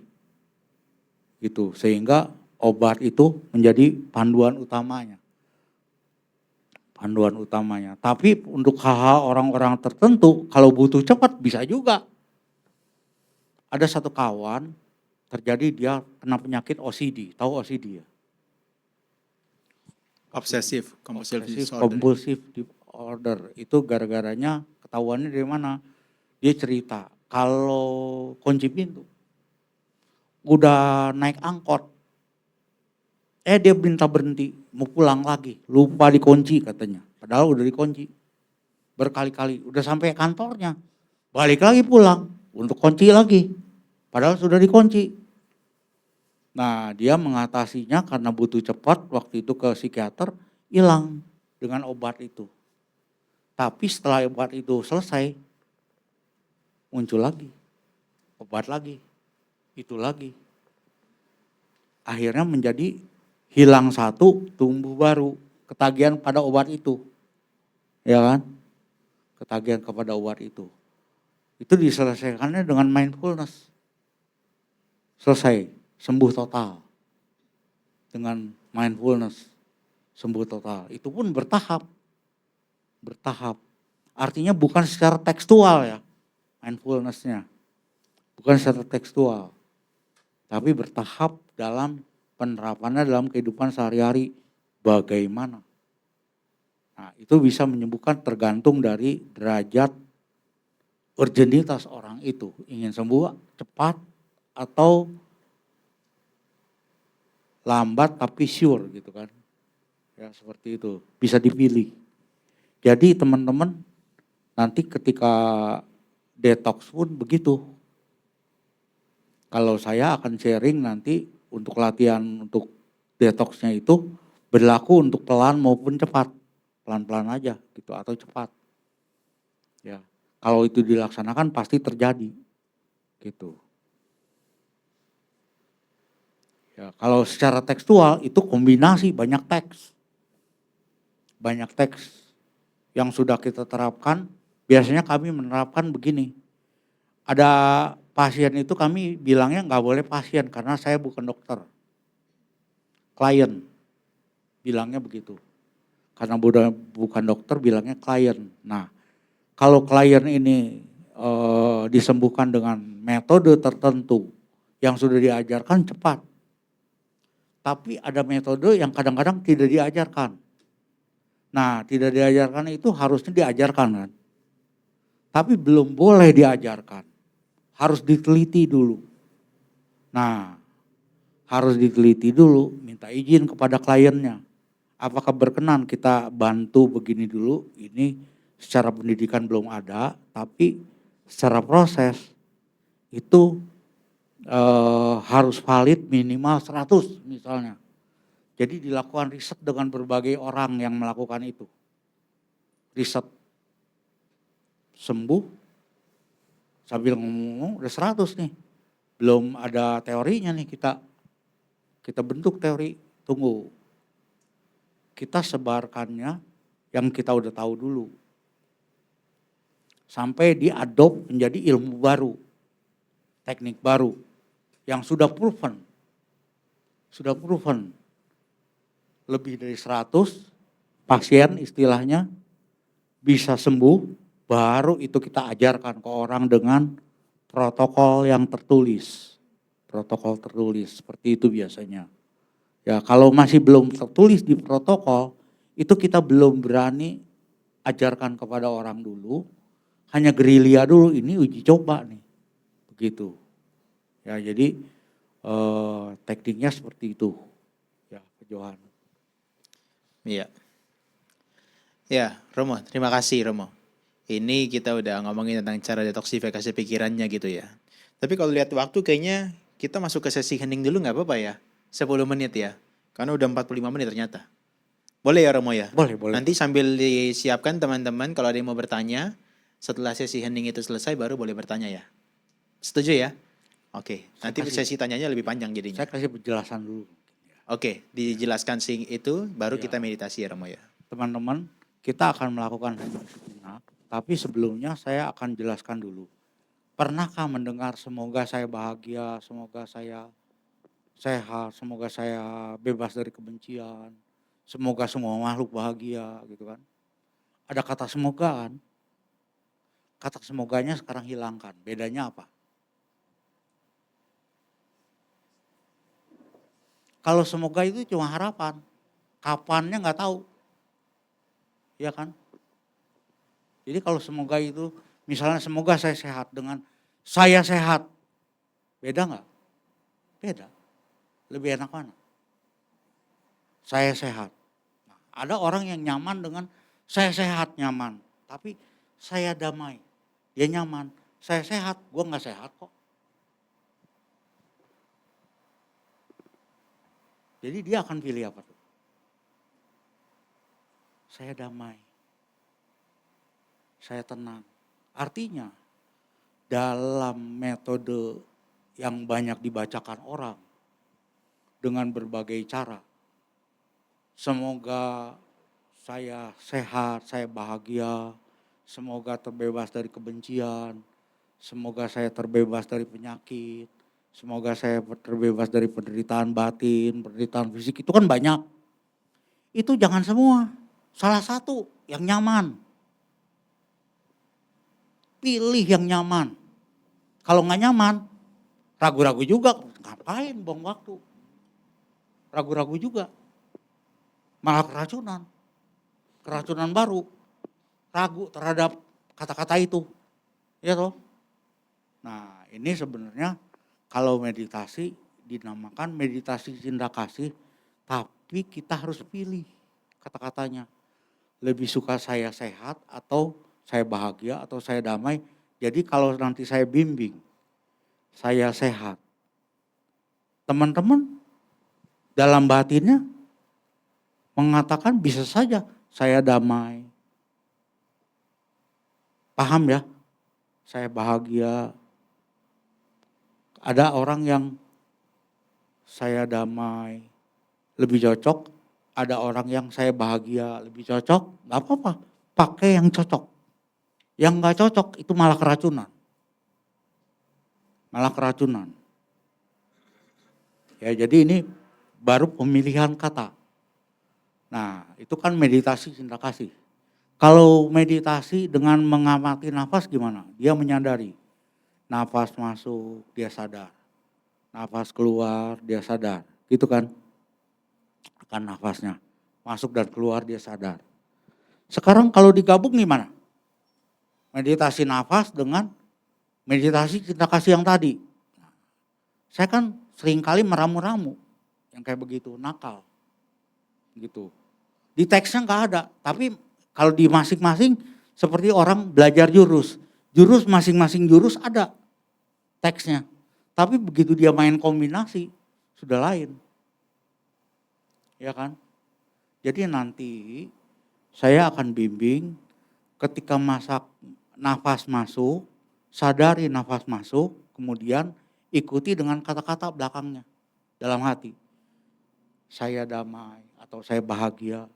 S2: Gitu. Sehingga obat itu menjadi panduan utamanya. Panduan utamanya. Tapi untuk hal-hal orang-orang tertentu kalau butuh cepat bisa juga. Ada satu kawan, terjadi dia kena penyakit OCD, tahu OCD ya?
S1: Obsessive compulsive
S2: Obsessive
S1: disorder.
S2: compulsive disorder. Itu gara-garanya ketahuannya dari mana? Dia cerita, kalau kunci pintu, udah naik angkot, dia minta berhenti, mau pulang lagi, lupa dikunci katanya. Padahal udah dikunci berkali-kali, udah sampai kantornya, balik lagi pulang untuk kunci lagi, padahal sudah dikunci. Nah, dia mengatasinya karena butuh cepat, waktu itu ke psikiater, hilang dengan obat itu. Tapi setelah obat itu selesai, muncul lagi, obat lagi, itu lagi. Akhirnya menjadi hilang satu, tumbuh baru, ketagihan pada obat itu. Ya kan? Ketagihan kepada obat itu. Itu diselesaikannya dengan mindfulness. Selesai, sembuh total. Dengan mindfulness, sembuh total. Itu pun bertahap. Bertahap. Artinya bukan secara tekstual ya, mindfulnessnya. Bukan secara tekstual. Tapi bertahap dalam penerapannya dalam kehidupan sehari-hari. Bagaimana? Nah, itu bisa menyembuhkan tergantung dari derajat urgenitas orang itu. Ingin sembuh cepat atau lambat tapi sure gitu kan. Ya seperti itu, bisa dipilih. Jadi teman-teman nanti ketika detox pun begitu. Kalau saya akan sharing nanti untuk latihan untuk detoxnya itu berlaku untuk pelan maupun cepat. Pelan-pelan aja gitu atau cepat. Ya. Kalau itu dilaksanakan pasti terjadi. Gitu. Ya, kalau secara tekstual itu kombinasi banyak teks. Banyak teks yang sudah kita terapkan. Biasanya kami menerapkan begini. Ada pasien itu kami bilangnya nggak boleh pasien karena saya bukan dokter. Klien bilangnya begitu. Karena bukan dokter bilangnya klien. Nah, kalau klien ini disembuhkan dengan metode tertentu yang sudah diajarkan cepat. Tapi ada metode yang kadang-kadang tidak diajarkan. Nah, tidak diajarkan itu harusnya diajarkan kan. Tapi belum boleh diajarkan. Harus diteliti dulu. Nah, harus diteliti dulu, minta izin kepada kliennya. Apakah berkenan kita bantu begini dulu, ini secara pendidikan belum ada, tapi secara proses itu harus valid minimal 100 misalnya. Jadi dilakukan riset dengan berbagai orang yang melakukan itu. Riset sembuh, sambil ngomong udah 100 nih. Belum ada teorinya nih kita bentuk teori, tunggu. Kita sebarkannya yang kita udah tahu dulu. Sampai diadopt menjadi ilmu baru, teknik baru yang sudah proven. Sudah proven. Lebih dari 100 pasien istilahnya bisa sembuh, baru itu kita ajarkan ke orang dengan protokol yang tertulis. Protokol tertulis, seperti itu biasanya. Ya, kalau masih belum tertulis di protokol, itu kita belum berani ajarkan kepada orang dulu, hanya gerilya dulu, ini uji coba nih. Begitu. Ya, jadi tekniknya seperti itu. Ya, Pak Johan.
S1: Iya. Ya, Romo, terima kasih Romo. Ini kita udah ngomongin tentang cara detoksifikasi pikirannya gitu ya. Tapi kalau lihat waktu kayaknya kita masuk ke sesi hening dulu nggak apa-apa ya? 10 menit ya. Karena udah 45 menit ternyata. Boleh ya Romo ya?
S2: Boleh, boleh.
S1: Nanti sambil disiapkan teman-teman kalau ada yang mau bertanya, setelah sesi hening itu selesai baru boleh bertanya ya. Setuju ya? Oke, nanti sesi tanyanya lebib panjang jadinya.
S2: Saya kasih penjelasan dulu.
S1: Oke, dijelaskan sing itu baru
S2: Ya.
S1: kita meditasi ya Romo ya.
S2: Teman-teman, kita akan melakukan hening sejenak, tapi sebelumnya saya akan jelaskan dulu. Pernahkah mendengar semoga saya bahagia, semoga saya sehat, semoga saya bebas dari kebencian, semoga semua makhluk bahagia gitu kan. Ada kata semoga kan, kata semoganya sekarang hilangkan, bedanya apa? Kalau semoga itu cuma harapan, kapannya nggak tahu, ya kan? Jadi kalau semoga itu, misalnya semoga saya sehat dengan saya sehat, beda nggak? Beda. Lebih enak mana? Saya sehat. Nah, ada orang yang nyaman dengan saya sehat nyaman, tapi saya damai, dia nyaman. Saya sehat, gue nggak sehat kok. Jadi dia akan pilih apa tuh? Saya damai, saya tenang. Artinya dalam metode yang banyak dibacakan orang dengan berbagai cara, semoga saya sehat, saya bahagia, semoga terbebas dari kebencian, semoga saya terbebas dari penyakit, semoga saya terbebas dari penderitaan batin, penderitaan fisik, itu kan banyak. Itu jangan semua, salah satu yang nyaman. Pilih yang nyaman. Kalau nggak nyaman, ragu-ragu juga, ngapain buang waktu. Ragu-ragu juga, malah keracunan baru, ragu terhadap kata-kata itu, ya toh. Nah ini sebenarnya kalau meditasi dinamakan meditasi cinta kasih, tapi kita harus pilih kata-katanya. Lebih suka saya sehat atau saya bahagia atau saya damai. Jadi kalau nanti saya bimbing, saya sehat. Teman-teman dalam batinnya mengatakan bisa saja saya damai. Paham ya? Saya bahagia. Ada orang yang saya damai lebih cocok, ada orang yang saya bahagia lebih cocok, nggak apa-apa. Pakai yang cocok. Yang nggak cocok itu malah keracunan. Malah keracunan. Ya jadi ini baru pemilihan kata. Nah itu kan meditasi cinta kasih. Kalau meditasi dengan mengamati nafas gimana? Dia menyadari. Nafas masuk dia sadar. Nafas keluar dia sadar. Gitu kan? Akan nafasnya. Masuk dan keluar dia sadar. Sekarang kalau digabung gimana? Meditasi nafas dengan meditasi cinta kasih yang tadi. Saya kan seringkali meramu-ramu yang kayak begitu, nakal. Gitu. Di teksnya nggak ada, tapi kalau di masing-masing seperti orang belajar jurus. Jurus masing-masing jurus ada teksnya. Tapi begitu dia main kombinasi, sudah lain. Ya kan? Jadi nanti saya akan bimbing ketika nafas masuk, sadari nafas masuk, kemudian ikuti dengan kata-kata belakangnya dalam hati. Saya damai, atau saya bahagia,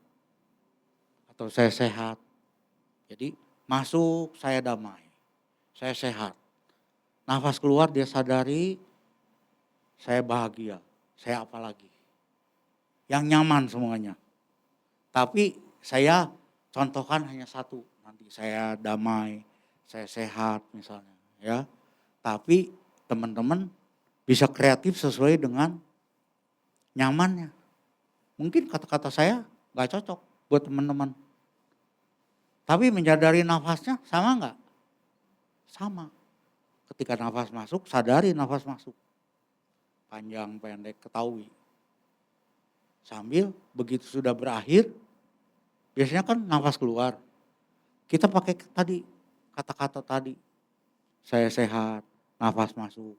S2: atau saya sehat. Jadi masuk saya damai, saya sehat. Nafas keluar dia sadari, saya bahagia, saya apa lagi. Yang nyaman semuanya. Tapi saya contohkan hanya satu, nanti saya damai, saya sehat misalnya ya. Tapi teman-teman bisa kreatif sesuai dengan nyamannya. Mungkin kata-kata saya gak cocok buat teman-teman. Tapi menyadari nafasnya sama gak? Sama. Ketika nafas masuk, sadari nafas masuk. Panjang, pendek, ketahui. Sambil begitu sudah berakhir, biasanya kan nafas keluar. Kita pakai tadi, kata-kata tadi. Saya sehat, nafas masuk.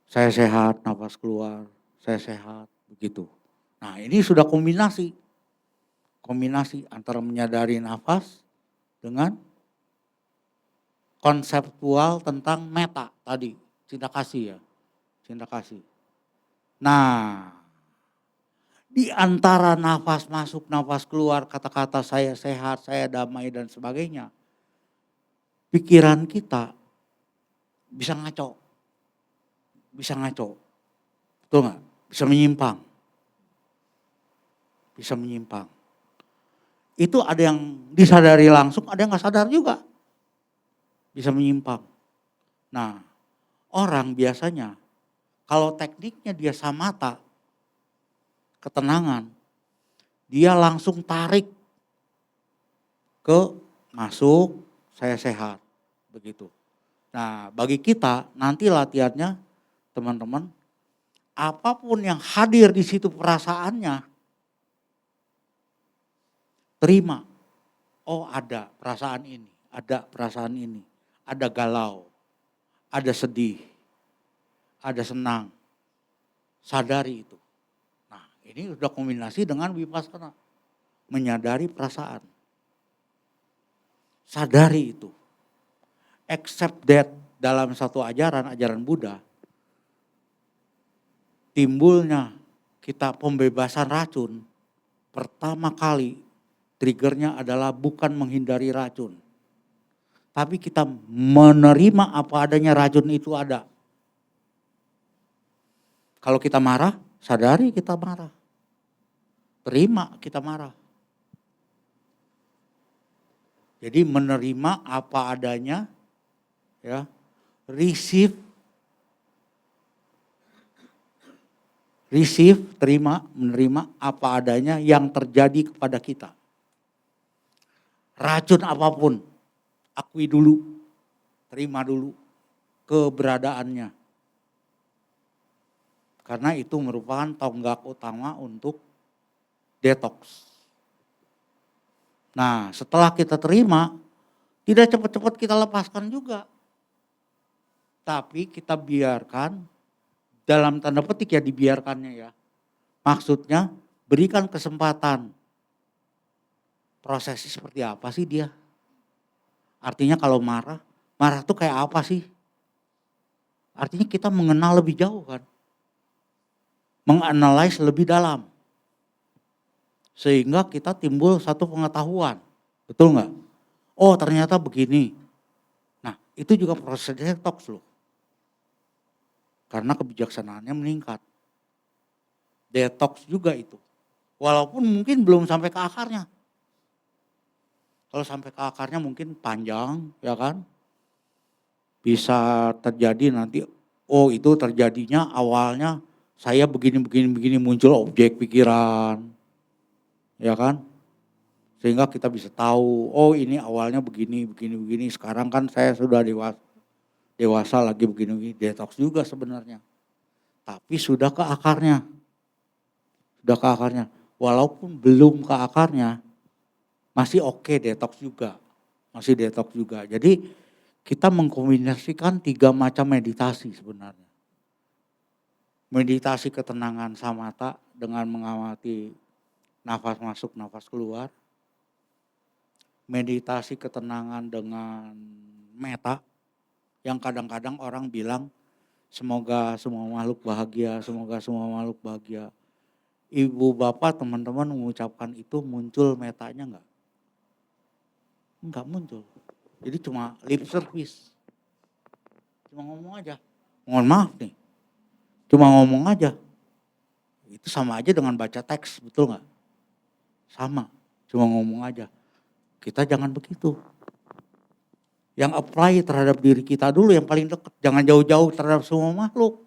S2: Saya sehat, nafas keluar. Saya sehat, begitu. Nah ini sudah kombinasi. Kombinasi antara menyadari nafas dengan konseptual tentang meta tadi. Cinta kasih ya, cinta kasih. Nah di antara nafas masuk, nafas keluar, kata-kata saya sehat, saya damai dan sebagainya. Pikiran kita bisa ngaco. Bisa ngaco. Betul gak? Bisa menyimpang. Bisa menyimpang. Itu ada yang disadari langsung, ada yang gak sadar juga. Bisa menyimpang. Nah orang biasanya kalau tekniknya dia samatha, ketenangan, dia langsung tarik ke masuk, saya sehat, begitu. Nah, bagi kita nanti latihannya teman-teman, apapun yang hadir di situ perasaannya, terima. Oh, ada perasaan ini, ada perasaan ini, ada galau, ada sedih, ada senang. Sadari itu. Nah, ini sudah kombinasi dengan vipassana. Menyadari perasaan. Sadari itu. Accept that dalam satu ajaran Buddha, timbulnya kita pembebasan racun, pertama kali triggernya adalah bukan menghindari racun. Tapi kita menerima apa adanya racun itu ada. Kalau kita marah, sadari kita marah. Terima kita marah. Jadi menerima apa adanya, ya, receive, terima, menerima apa adanya yang terjadi kepada kita. Racun apapun, akui dulu, terima dulu keberadaannya. Karena itu merupakan tonggak utama untuk detox. Nah, setelah kita terima, tidak cepat-cepat kita lepaskan juga. Tapi kita biarkan, dalam tanda petik ya dibiarkannya ya. Maksudnya berikan kesempatan. Prosesnya seperti apa sih dia? Artinya kalau marah tuh kayak apa sih? Artinya kita mengenal lebih jauh kan. Menganalisis lebih dalam. Sehingga kita timbul satu pengetahuan. Betul nggak? Oh ternyata begini. Nah itu juga proses detox loh. Karena kebijaksanaannya meningkat. Detox juga itu. Walaupun mungkin belum sampai ke akarnya. Kalau sampai ke akarnya mungkin panjang ya kan. Bisa terjadi nanti, oh itu terjadinya awalnya saya begini muncul objek pikiran. Ya kan? Sehingga kita bisa tahu, oh ini awalnya begini, sekarang kan saya sudah dewasa lagi begini, detox juga sebenarnya. Tapi sudah ke akarnya. Walaupun belum ke akarnya, masih oke detox juga. Jadi kita mengkombinasikan 3 macam meditasi sebenarnya. Meditasi ketenangan samatha dengan mengamati nafas masuk, nafas keluar. Meditasi ketenangan dengan metta, yang kadang-kadang orang bilang semoga semua makhluk bahagia. Ibu bapak teman-teman mengucapkan itu, muncul mettanya enggak? Enggak muncul. Jadi cuma lip service. Cuma ngomong aja. Mohon maaf nih. Cuma ngomong aja. Itu sama aja dengan baca teks, betul enggak? Sama, cuma ngomong aja. Kita jangan begitu. Yang apply terhadap diri kita dulu yang paling dekat. Jangan jauh-jauh terhadap semua makhluk.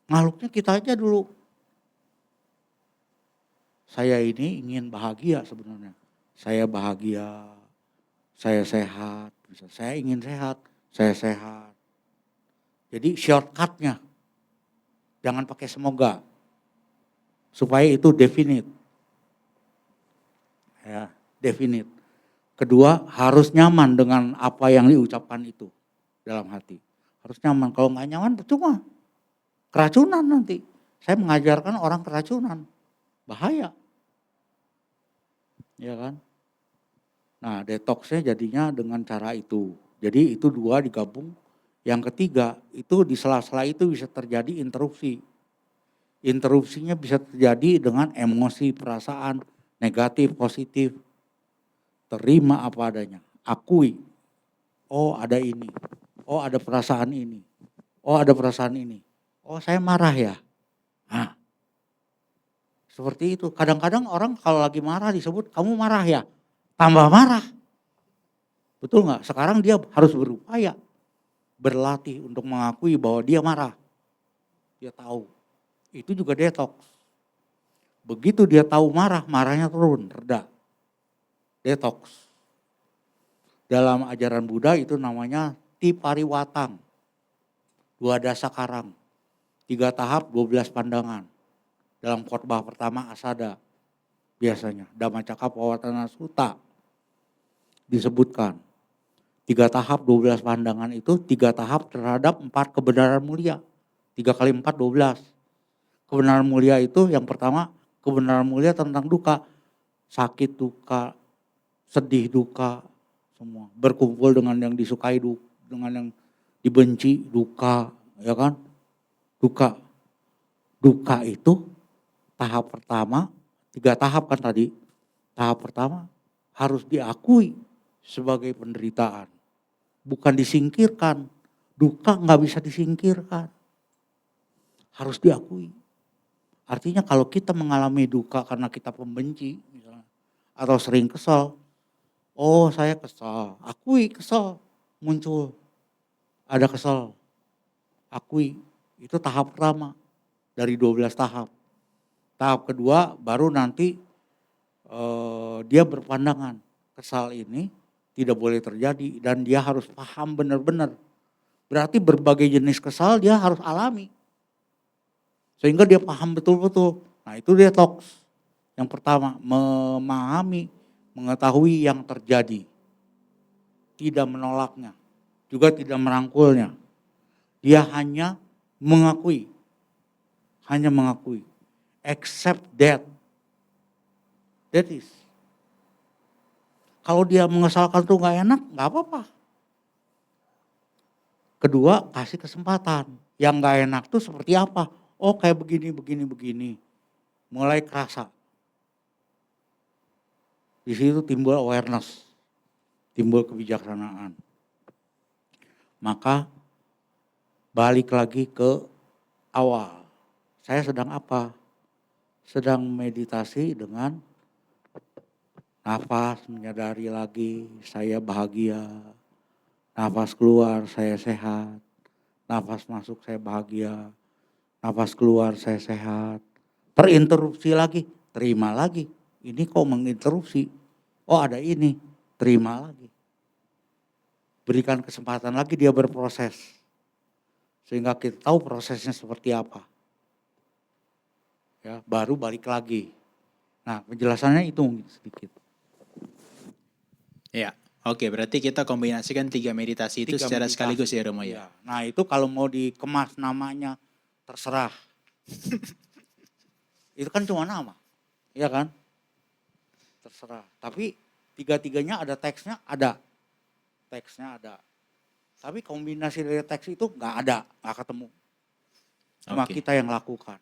S2: Makhluknya kita aja dulu. Saya ini ingin bahagia sebenarnya. Saya bahagia, saya sehat. Saya ingin sehat, saya sehat. Jadi shortcutnya. Jangan pakai semoga. Supaya itu definite. Ya, definite. Kedua, harus nyaman dengan apa yang diucapkan itu dalam hati. Harus nyaman. Kalau nggak nyaman, percuma. Keracunan nanti. Saya mengajarkan orang keracunan. Bahaya. Ya kan? Nah, detoxnya jadinya dengan cara itu. Jadi itu 2 digabung. Yang ketiga, itu di sela-sela itu bisa terjadi interupsi. Interupsinya bisa terjadi dengan emosi, perasaan, negatif, positif. Terima apa adanya, akui. Oh ada ini, oh ada perasaan ini, oh ada perasaan ini. Oh saya marah ya. Nah, seperti itu. Kadang-kadang orang kalau lagi marah disebut kamu marah ya. Tambah marah. Betul nggak? Sekarang dia harus berupaya. Berlatih untuk mengakui bahwa dia marah. Dia tahu. Itu juga detox. Begitu dia tahu marah, marahnya turun, reda. Detox. Dalam ajaran Buddha itu namanya Tipariwatang. 2 dasa karang. 3 tahap, 12 pandangan. Dalam khotbah pertama asada biasanya. Dhammacakkappavattana Sutta disebutkan. 3 tahap 12 pandangan itu 3 tahap terhadap 4 kebenaran mulia. 3 kali 4, 12. Kebenaran mulia itu yang pertama, kebenaran mulia tentang duka. Sakit duka, sedih duka, semua. Berkumpul dengan yang disukai, dengan yang dibenci, duka, ya kan? Duka. Duka itu tahap pertama, 3 tahap kan tadi. Tahap pertama harus diakui sebagai penderitaan. Bukan disingkirkan. Duka nggak bisa disingkirkan. Harus diakui. Artinya kalau kita mengalami duka karena kita pembenci misalnya, atau sering kesal, oh saya kesal, akui kesal, muncul, ada kesal, akui, itu tahap pertama dari 12 tahap. Tahap kedua baru nanti dia berpandangan, kesal ini tidak boleh terjadi dan dia harus paham benar-benar. Berarti berbagai jenis kesal dia harus alami. Sehingga dia paham betul-betul. Nah itu detox. Yang pertama, memahami, mengetahui yang terjadi. Tidak menolaknya, juga tidak merangkulnya. Dia hanya mengakui. Hanya mengakui. Accept that. That is. Kalau dia mengesalkan tuh gak enak, gak apa-apa. Kedua, kasih kesempatan. Yang gak enak tuh seperti apa? Oh kayak begini. Mulai kerasa. Di situ timbul awareness. Timbul kebijaksanaan. Maka balik lagi ke awal. Saya sedang apa? Sedang meditasi dengan nafas, menyadari lagi saya bahagia. Nafas keluar saya sehat. Nafas masuk saya bahagia. Nafas keluar saya sehat. Terinterupsi lagi, terima lagi. Ini kok menginterupsi. Oh ada ini, terima lagi. Berikan kesempatan lagi dia berproses. Sehingga kita tahu prosesnya seperti apa. Ya, baru balik lagi. Nah penjelasannya itu mungkin sedikit.
S1: Ya, oke, berarti kita kombinasikan 3 meditasi itu
S2: 3
S1: secara
S2: meditasi.
S1: sekaligus ya Romo ya.
S2: Iya. Nah itu kalau mau dikemas namanya terserah. Itu kan cuma nama, iya kan? Terserah. Tapi 3-tiganya ada teksnya, ada. Teksnya ada. Tapi kombinasi dari teks itu nggak ada, nggak ketemu. Cuma
S1: Oke.
S2: kita yang lakukan.